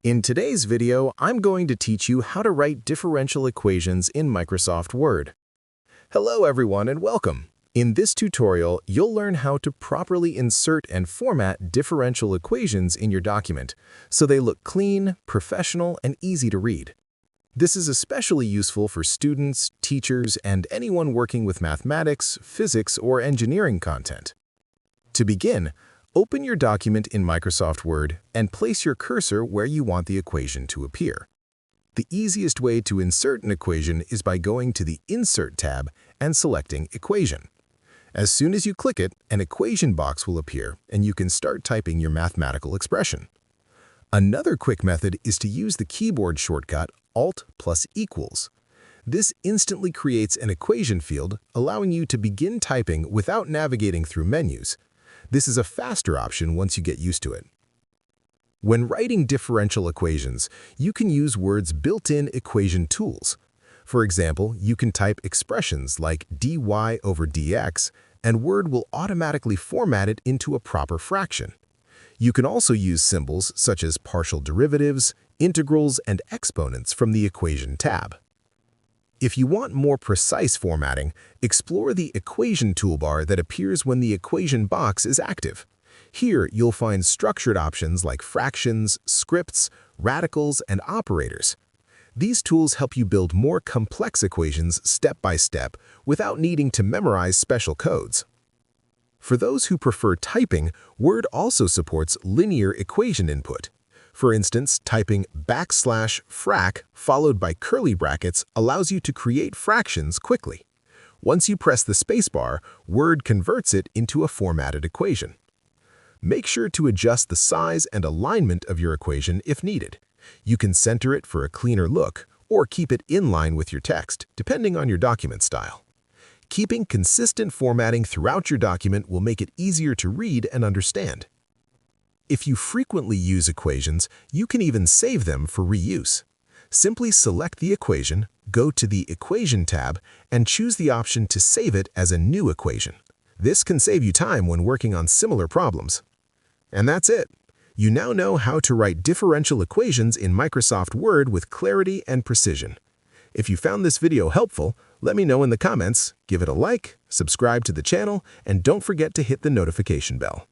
In today's video, I'm going to teach you how to write differential equations in Microsoft Word. Hello everyone and welcome. In this tutorial, you'll learn how to properly insert and format differential equations in your document so they look clean, professional, and easy to read. This is especially useful for students, teachers, and anyone working with mathematics, physics, or engineering content. To begin, open your document in Microsoft Word and place your cursor where you want the equation to appear. The easiest way to insert an equation is by going to the Insert tab and selecting Equation. As soon as you click it, an equation box will appear and you can start typing your mathematical expression. Another quick method is to use the keyboard shortcut Alt plus equals. This instantly creates an equation field, allowing you to begin typing without navigating through menus. This is a faster option once you get used to it. When writing differential equations, you can use Word's built-in equation tools. For example, you can type expressions like dy over dx, and Word will automatically format it into a proper fraction. You can also use symbols such as partial derivatives, integrals, and exponents from the Equation tab. If you want more precise formatting, explore the Equation toolbar that appears when the equation box is active. Here, you'll find structured options like fractions, scripts, radicals, and operators. These tools help you build more complex equations step by step without needing to memorize special codes. For those who prefer typing, Word also supports linear equation input. For instance, typing \frac followed by curly brackets allows you to create fractions quickly. Once you press the spacebar, Word converts it into a formatted equation. Make sure to adjust the size and alignment of your equation if needed. You can center it for a cleaner look or keep it in line with your text, depending on your document style. Keeping consistent formatting throughout your document will make it easier to read and understand. If you frequently use equations, you can even save them for reuse. Simply select the equation, go to the Equation tab, and choose the option to save it as a new equation. This can save you time when working on similar problems. And that's it. You now know how to write differential equations in Microsoft Word with clarity and precision. If you found this video helpful, let me know in the comments, give it a like, subscribe to the channel, and don't forget to hit the notification bell.